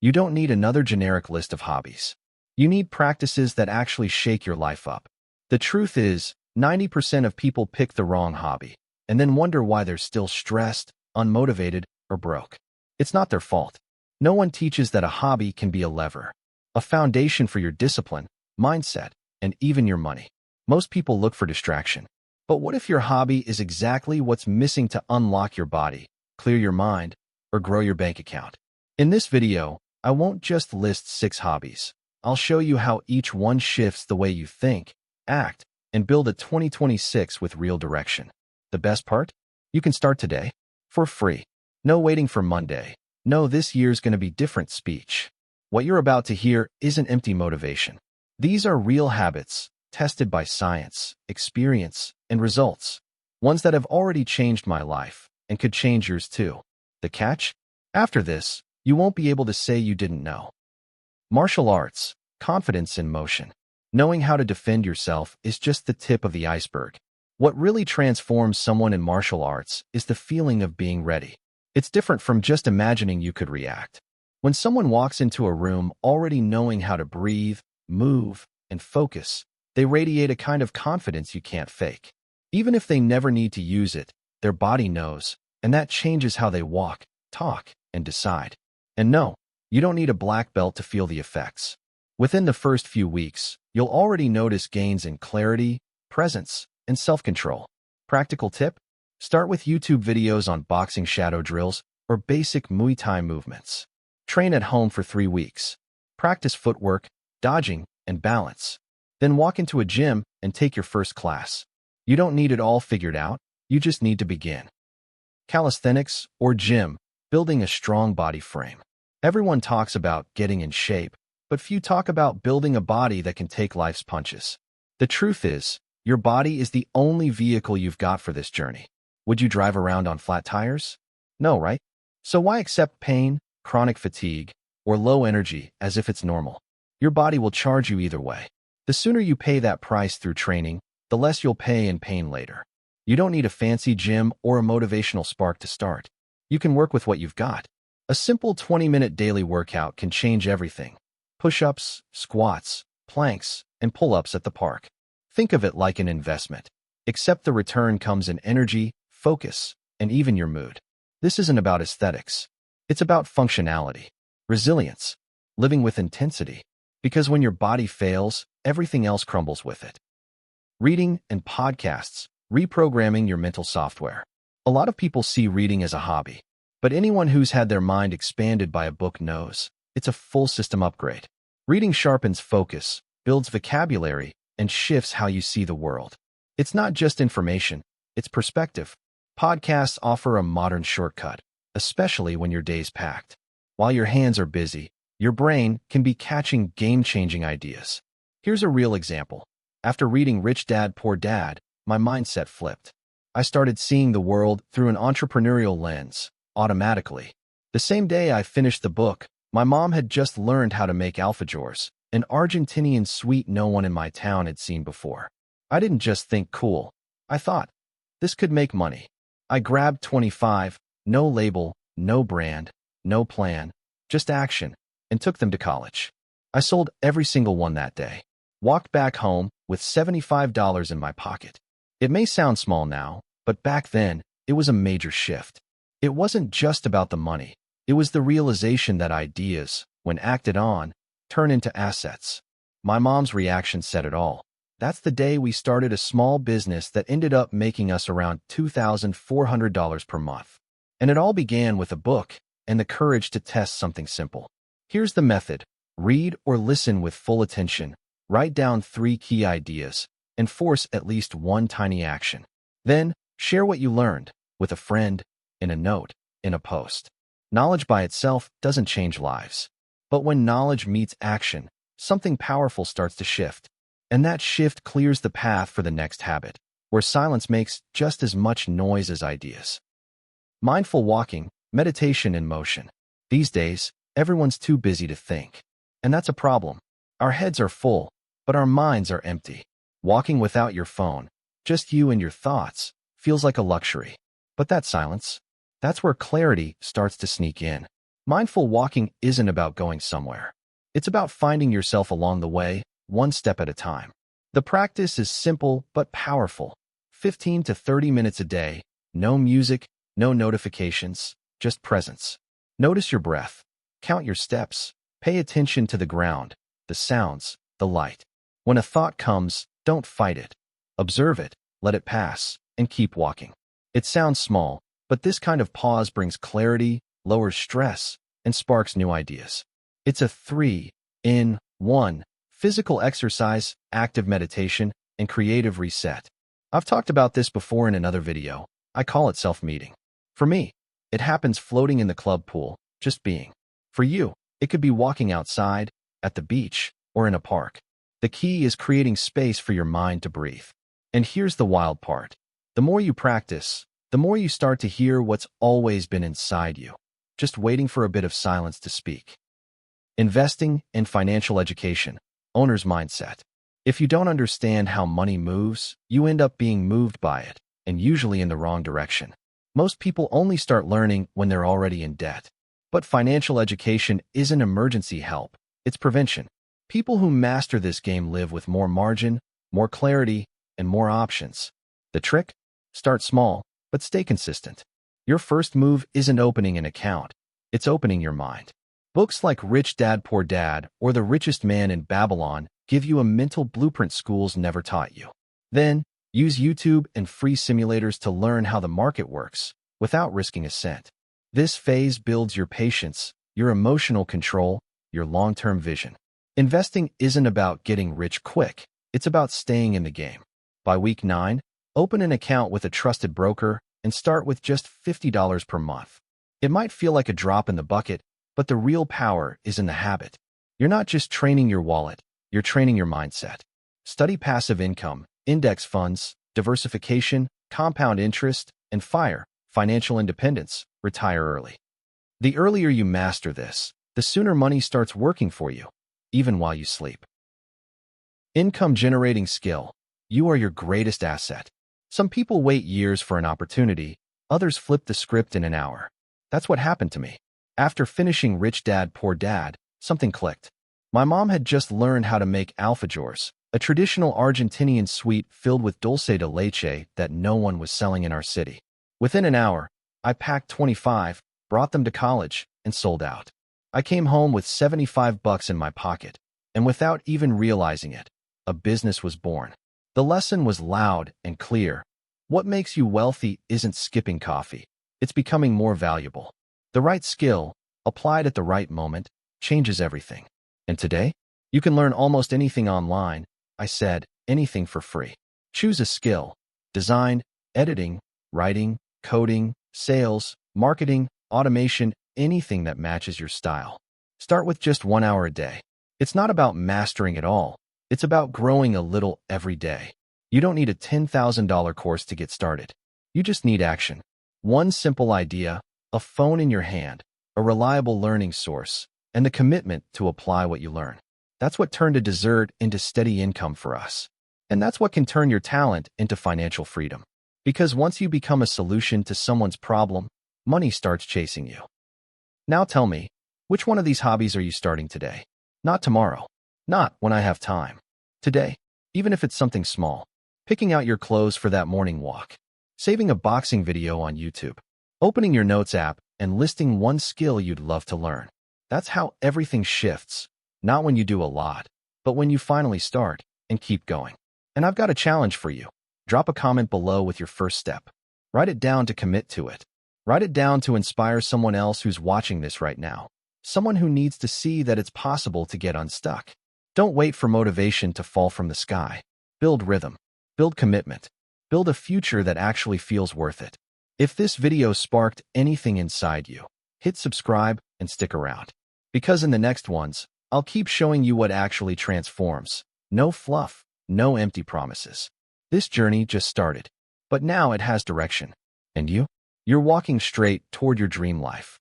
You don't need another generic list of hobbies. You need practices that actually shake your life up. The truth is, 90% of people pick the wrong hobby and then wonder why they're still stressed, unmotivated, or broke. It's not their fault. No one teaches that a hobby can be a lever, a foundation for your discipline, mindset, and even your money. Most people look for distraction. But what if your hobby is exactly what's missing to unlock your body, clear your mind, or grow your bank account? In this video, I won't just list 6 hobbies. I'll show you how each one shifts the way you think, act, and build a 2026 with real direction. The best part? You can start today, for free. No waiting for Monday. No, this year's gonna be different speech. What you're about to hear isn't empty motivation. These are real habits, tested by science, experience, and results. Ones that have already changed my life, and could change yours too. The catch? After this, you won't be able to say you didn't know. Martial arts, confidence in motion. Knowing how to defend yourself is just the tip of the iceberg. What really transforms someone in martial arts is the feeling of being ready. It's different from just imagining you could react. When someone walks into a room already knowing how to breathe, move, and focus, they radiate a kind of confidence you can't fake. Even if they never need to use it, their body knows, and that changes how they walk, talk, and decide. And no, you don't need a black belt to feel the effects. Within the first few weeks, you'll already notice gains in clarity, presence, and self-control. Practical tip? Start with YouTube videos on boxing shadow drills or basic Muay Thai movements. Train at home for 3 weeks. Practice footwork, dodging, and balance. Then walk into a gym and take your first class. You don't need it all figured out, you just need to begin. Calisthenics, or gym, building a strong body frame. Everyone talks about getting in shape, but few talk about building a body that can take life's punches. The truth is, your body is the only vehicle you've got for this journey. Would you drive around on flat tires? No, right? So why accept pain, chronic fatigue, or low energy as if it's normal? Your body will charge you either way. The sooner you pay that price through training, the less you'll pay in pain later. You don't need a fancy gym or a motivational spark to start. You can work with what you've got. A simple 20-minute daily workout can change everything. Push-ups, squats, planks, and pull-ups at the park. Think of it like an investment, except the return comes in energy, focus, and even your mood. This isn't about aesthetics. It's about functionality, resilience, living with intensity. Because when your body fails, everything else crumbles with it. Reading and podcasts, reprogramming your mental software. A lot of people see reading as a hobby, but anyone who's had their mind expanded by a book knows it's a full system upgrade. Reading sharpens focus, builds vocabulary, and shifts how you see the world. It's not just information, it's perspective. Podcasts offer a modern shortcut, especially when your day's packed. While your hands are busy, your brain can be catching game-changing ideas. Here's a real example. After reading Rich Dad, Poor Dad, my mindset flipped. I started seeing the world through an entrepreneurial lens, automatically. The same day I finished the book, my mom had just learned how to make alfajores, an Argentinian sweet no one in my town had seen before. I didn't just think cool. I thought, this could make money. I grabbed 25, no label, no brand, no plan, just action, and took them to college. I sold every single one that day. Walked back home with $75 in my pocket. It may sound small now, but back then, it was a major shift. It wasn't just about the money. It was the realization that ideas, when acted on, turn into assets. My mom's reaction said it all. That's the day we started a small business that ended up making us around $2,400 per month. And it all began with a book and the courage to test something simple. Here's the method. Read or listen with full attention. Write down 3 key ideas and force at least one tiny action. Then, share what you learned with a friend, in a note, in a post. Knowledge by itself doesn't change lives. But when knowledge meets action, something powerful starts to shift. And that shift clears the path for the next habit, where silence makes just as much noise as ideas. Mindful walking, meditation in motion. These days, everyone's too busy to think. And that's a problem. Our heads are full, but our minds are empty. Walking without your phone, just you and your thoughts, feels like a luxury. But that silence, that's where clarity starts to sneak in. Mindful walking isn't about going somewhere. It's about finding yourself along the way, one step at a time. The practice is simple but powerful. 15 to 30 minutes a day, no music, no notifications, just presence. Notice your breath. Count your steps. Pay attention to the ground, the sounds, the light. When a thought comes, don't fight it. Observe it, let it pass, and keep walking. It sounds small, but this kind of pause brings clarity, lowers stress, and sparks new ideas. It's a 3-in-1: physical exercise, active meditation, and creative reset. I've talked about this before in another video. I call it self-meeting. For me, it happens floating in the club pool, just being. For you, it could be walking outside, at the beach, or in a park. The key is creating space for your mind to breathe. And here's the wild part. The more you practice, the more you start to hear what's always been inside you, just waiting for a bit of silence to speak. Investing in financial education, owner's mindset. If you don't understand how money moves, you end up being moved by it, and usually in the wrong direction. Most people only start learning when they're already in debt. But financial education isn't emergency help, it's prevention. People who master this game live with more margin, more clarity, and more options. The trick? Start small, but stay consistent. Your first move isn't opening an account, it's opening your mind. Books like Rich Dad Poor Dad or The Richest Man in Babylon give you a mental blueprint schools never taught you. Then, use YouTube and free simulators to learn how the market works, without risking a cent. This phase builds your patience, your emotional control, your long-term vision. Investing isn't about getting rich quick, it's about staying in the game. By week 9, open an account with a trusted broker and start with just $50 per month. It might feel like a drop in the bucket, but the real power is in the habit. You're not just training your wallet, you're training your mindset. Study passive income, index funds, diversification, compound interest, and financial independence. Retire early. The earlier you master this, the sooner money starts working for you, even while you sleep. Income-generating skill. You are your greatest asset. Some people wait years for an opportunity, others flip the script in an hour. That's what happened to me. After finishing Rich Dad Poor Dad, something clicked. My mom had just learned how to make alfajores, a traditional Argentinian sweet filled with dulce de leche that no one was selling in our city. Within an hour, I packed 25, brought them to college, and sold out. I came home with $75 in my pocket, and without even realizing it, a business was born. The lesson was loud and clear. What makes you wealthy isn't skipping coffee. It's becoming more valuable. The right skill, applied at the right moment, changes everything. And today, you can learn almost anything online. I said, anything for free. Choose a skill. Design, editing, writing, coding, sales, marketing, automation, anything that matches your style. Start with just 1 hour a day. It's not about mastering it all. It's about growing a little every day. You don't need a $10,000 course to get started. You just need action. One simple idea, a phone in your hand, a reliable learning source, and the commitment to apply what you learn. That's what turned a dessert into steady income for us. And that's what can turn your talent into financial freedom. Because once you become a solution to someone's problem, money starts chasing you. Now tell me, which one of these hobbies are you starting today? Not tomorrow. Not when I have time. Today, even if it's something small. Picking out your clothes for that morning walk. Saving a boxing video on YouTube. Opening your notes app and listing one skill you'd love to learn. That's how everything shifts. Not when you do a lot, but when you finally start and keep going. And I've got a challenge for you. Drop a comment below with your first step. Write it down to commit to it. Write it down to inspire someone else who's watching this right now. Someone who needs to see that it's possible to get unstuck. Don't wait for motivation to fall from the sky. Build rhythm. Build commitment. Build a future that actually feels worth it. If this video sparked anything inside you, hit subscribe and stick around. Because in the next ones, I'll keep showing you what actually transforms. No fluff, no empty promises. This journey just started, but now it has direction. And you? You're walking straight toward your dream life.